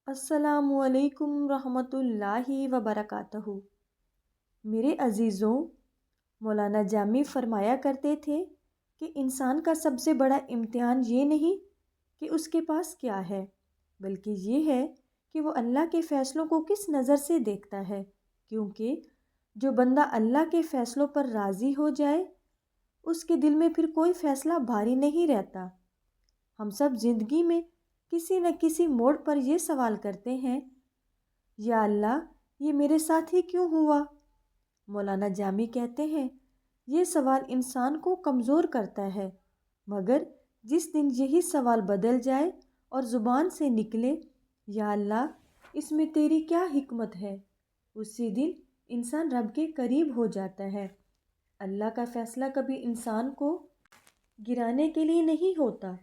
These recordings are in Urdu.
السلام علیکم رحمۃ اللہ وبرکاتہ۔ میرے عزیزوں، مولانا جامی فرمایا کرتے تھے کہ انسان کا سب سے بڑا امتحان یہ نہیں کہ اس کے پاس کیا ہے، بلکہ یہ ہے کہ وہ اللہ کے فیصلوں کو کس نظر سے دیکھتا ہے، کیونکہ جو بندہ اللہ کے فیصلوں پر راضی ہو جائے اس کے دل میں پھر کوئی فیصلہ بھاری نہیں رہتا۔ ہم سب زندگی میں کسی نہ کسی موڑ پر یہ سوال کرتے ہیں، یا اللہ یہ میرے ساتھ ہی کیوں ہوا؟ مولانا جامی کہتے ہیں یہ سوال انسان کو کمزور کرتا ہے، مگر جس دن یہی سوال بدل جائے اور زبان سے نکلے یا اللہ اس میں تیری کیا حکمت ہے، اسی دن انسان رب کے قریب ہو جاتا ہے۔ اللہ کا فیصلہ کبھی انسان کو گرانے کے لیے نہیں ہوتا،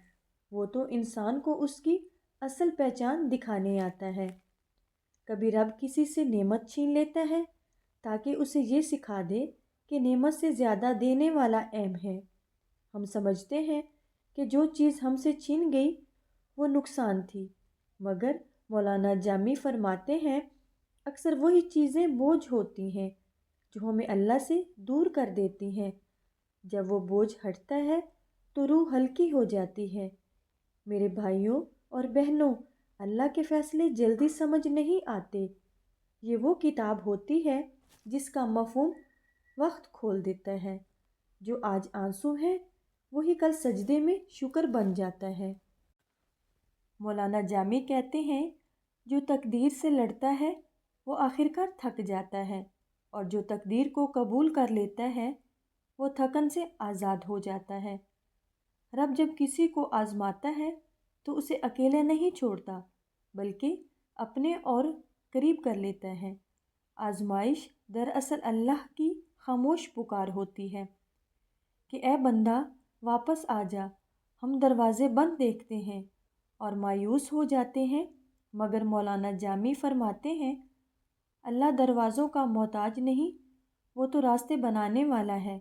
وہ تو انسان کو اس کی اصل پہچان دکھانے آتا ہے۔ کبھی رب کسی سے نعمت چھین لیتا ہے تاکہ اسے یہ سکھا دے کہ نعمت سے زیادہ دینے والا اہم ہے۔ ہم سمجھتے ہیں کہ جو چیز ہم سے چھین گئی وہ نقصان تھی، مگر مولانا جامی فرماتے ہیں اکثر وہی چیزیں بوجھ ہوتی ہیں جو ہمیں اللہ سے دور کر دیتی ہیں۔ جب وہ بوجھ ہٹتا ہے تو روح ہلکی ہو جاتی ہے۔ میرے بھائیوں اور بہنوں، اللہ کے فیصلے جلدی سمجھ نہیں آتے۔ یہ وہ کتاب ہوتی ہے جس کا مفہوم وقت کھول دیتا ہے۔ جو آج آنسو ہے وہی کل سجدے میں شکر بن جاتا ہے۔ مولانا جامی کہتے ہیں جو تقدیر سے لڑتا ہے وہ آخرکار تھک جاتا ہے، اور جو تقدیر کو قبول کر لیتا ہے وہ تھکن سے آزاد ہو جاتا ہے۔ رب جب کسی کو آزماتا ہے تو اسے اکیلے نہیں چھوڑتا بلکہ اپنے اور قریب کر لیتا ہے۔ آزمائش دراصل اللہ کی خاموش پکار ہوتی ہے کہ اے بندہ واپس آ جا۔ ہم دروازے بند دیکھتے ہیں اور مایوس ہو جاتے ہیں، مگر مولانا جامی فرماتے ہیں اللہ دروازوں کا محتاج نہیں، وہ تو راستے بنانے والا ہے۔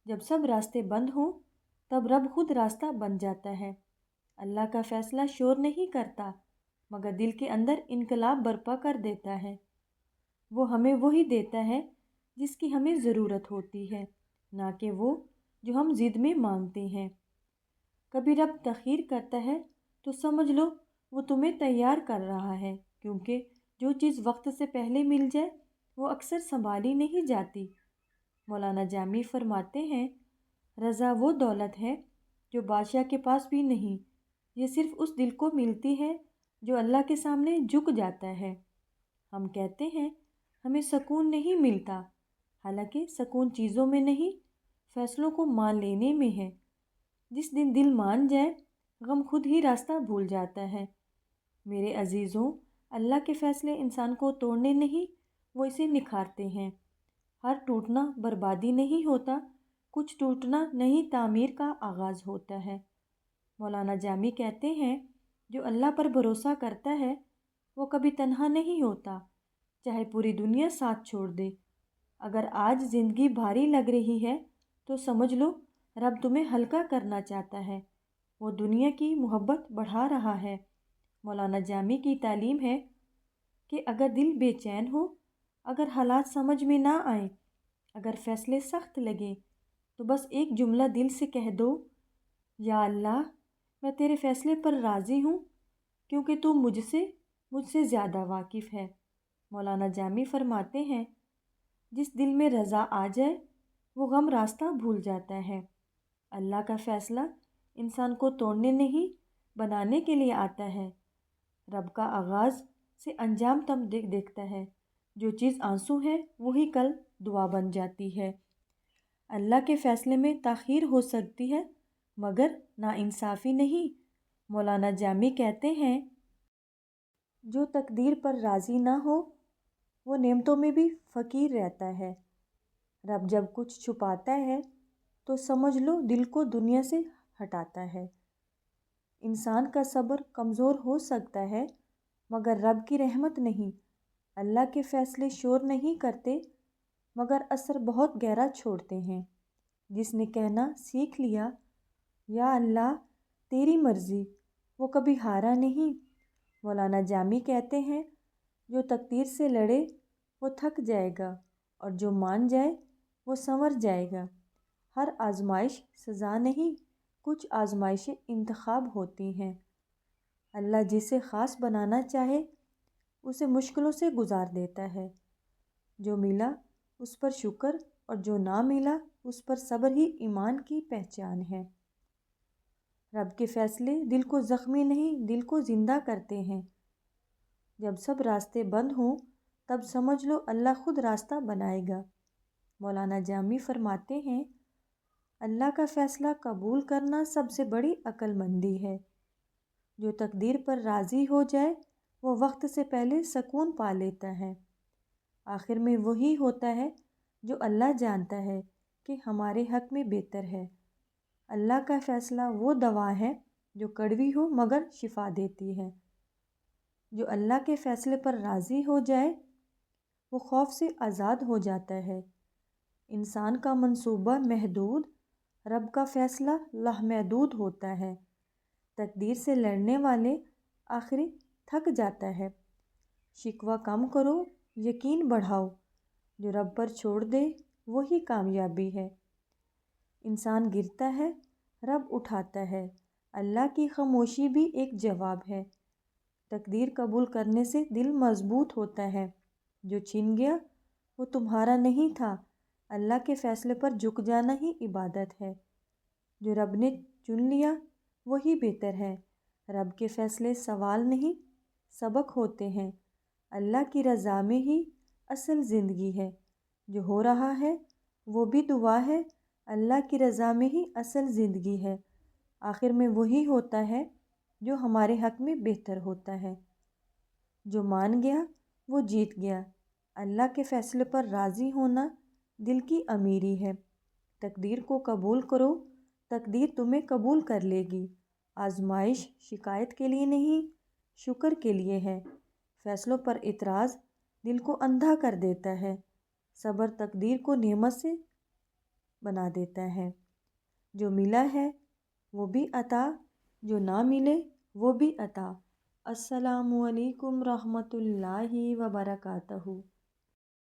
جب سب راستے بند ہوں تب رب خود راستہ بن جاتا ہے۔ اللہ کا فیصلہ شور نہیں کرتا مگر دل کے اندر انقلاب برپا کر دیتا ہے۔ وہ ہمیں وہی دیتا ہے جس کی ہمیں ضرورت ہوتی ہے، نہ کہ وہ جو ہم ضد میں مانگتے ہیں۔ کبھی رب تاخیر کرتا ہے تو سمجھ لو وہ تمہیں تیار کر رہا ہے، کیونکہ جو چیز وقت سے پہلے مل جائے وہ اکثر سنبھالی نہیں جاتی۔ مولانا جامی فرماتے ہیں رضا وہ دولت ہے جو بادشاہ کے پاس بھی نہیں، یہ صرف اس دل کو ملتی ہے جو اللہ کے سامنے جھک جاتا ہے۔ ہم کہتے ہیں ہمیں سکون نہیں ملتا، حالانکہ سکون چیزوں میں نہیں، فیصلوں کو مان لینے میں ہے۔ جس دن دل مان جائے غم خود ہی راستہ بھول جاتا ہے۔ میرے عزیزوں، اللہ کے فیصلے انسان کو توڑنے نہیں، وہ اسے نکھارتے ہیں۔ ہر ٹوٹنا بربادی نہیں ہوتا، کچھ ٹوٹنا نئی تعمیر کا آغاز ہوتا ہے۔ مولانا جامی کہتے ہیں جو اللہ پر بھروسہ کرتا ہے وہ کبھی تنہا نہیں ہوتا، چاہے پوری دنیا ساتھ چھوڑ دے۔ اگر آج زندگی بھاری لگ رہی ہے تو سمجھ لو رب تمہیں ہلکا کرنا چاہتا ہے، وہ دنیا کی محبت بڑھا رہا ہے۔ مولانا جامی کی تعلیم ہے کہ اگر دل بے چین ہو، اگر حالات سمجھ میں نہ آئیں، اگر فیصلے سخت لگیں تو بس ایک جملہ دل سے کہہ دو، یا اللہ میں تیرے فیصلے پر راضی ہوں کیونکہ تو مجھ سے زیادہ واقف ہے۔ مولانا جامی فرماتے ہیں جس دل میں رضا آ جائے وہ غم راستہ بھول جاتا ہے۔ اللہ کا فیصلہ انسان کو توڑنے نہیں بنانے کے لیے آتا ہے۔ رب کا آغاز سے انجام تم دیکھتا ہے۔ جو چیز آنسو ہے وہی کل دعا بن جاتی ہے۔ اللہ کے فیصلے میں تاخیر ہو سکتی ہے مگر ناانصافی نہیں۔ مولانا جامی کہتے ہیں جو تقدیر پر راضی نہ ہو وہ نعمتوں میں بھی فقیر رہتا ہے۔ رب جب کچھ چھپاتا ہے تو سمجھ لو دل کو دنیا سے ہٹاتا ہے۔ انسان کا صبر کمزور ہو سکتا ہے مگر رب کی رحمت نہیں۔ اللہ کے فیصلے شور نہیں کرتے مگر اثر بہت گہرا چھوڑتے ہیں۔ جس نے کہنا سیکھ لیا یا اللہ تیری مرضی، وہ کبھی ہارا نہیں، مولانا جامی کہتے ہیں جو تقدیر سے لڑے وہ تھک جائے گا اور جو مان جائے وہ سنور جائے گا۔ ہر آزمائش سزا نہیں، کچھ آزمائشیں انتخاب ہوتی ہیں۔ اللہ جسے خاص بنانا چاہے اسے مشکلوں سے گزار دیتا ہے۔ جو ملا اس پر شکر اور جو نہ ملا اس پر صبر ہی ایمان کی پہچان ہے۔ رب کے فیصلے دل کو زخمی نہیں دل کو زندہ کرتے ہیں۔ جب سب راستے بند ہوں تب سمجھ لو اللہ خود راستہ بنائے گا۔ مولانا جامی فرماتے ہیں اللہ کا فیصلہ قبول کرنا سب سے بڑی عقل مندی ہے۔ جو تقدیر پر راضی ہو جائے وہ وقت سے پہلے سکون پا لیتا ہے۔ آخر میں وہی ہوتا ہے جو اللہ جانتا ہے کہ ہمارے حق میں بہتر ہے۔ اللہ کا فیصلہ وہ دوا ہے جو کڑوی ہو مگر شفا دیتی ہے۔ جو اللہ کے فیصلے پر راضی ہو جائے وہ خوف سے آزاد ہو جاتا ہے۔ انسان کا منصوبہ محدود، رب کا فیصلہ لامحدود ہوتا ہے۔ تقدیر سے لڑنے والے آخری تھک جاتا ہے۔ شکوہ کم کرو، یقین بڑھاؤ، جو رب پر چھوڑ دے وہی کامیابی ہے۔ انسان گرتا ہے، رب اٹھاتا ہے، اللہ کی خاموشی بھی ایک جواب ہے۔ تقدیر قبول کرنے سے دل مضبوط ہوتا ہے۔ جو چھن گیا وہ تمہارا نہیں تھا، اللہ کے فیصلے پر جھک جانا ہی عبادت ہے۔ جو رب نے چن لیا وہی بہتر ہے۔ رب کے فیصلے سوال نہیں سبق ہوتے ہیں۔ اللہ کی رضا میں ہی اصل زندگی ہے۔ جو ہو رہا ہے وہ بھی دعا ہے، اللہ کی رضا میں ہی اصل زندگی ہے۔ آخر میں وہی ہوتا ہے جو ہمارے حق میں بہتر ہوتا ہے۔ جو مان گیا وہ جیت گیا۔ اللہ کے فیصلے پر راضی ہونا دل کی امیری ہے۔ تقدیر کو قبول کرو، تقدیر تمہیں قبول کر لے گی۔ آزمائش شکایت کے لیے نہیں شکر کے لیے ہے۔ فیصلوں پر اعتراض دل کو اندھا کر دیتا ہے۔ صبر تقدیر کو نعمت سے بنا دیتا ہے۔ جو ملا ہے وہ بھی عطا، جو نہ ملے وہ بھی عطا۔ السلام علیکم رحمۃ اللہ وبرکاتہ۔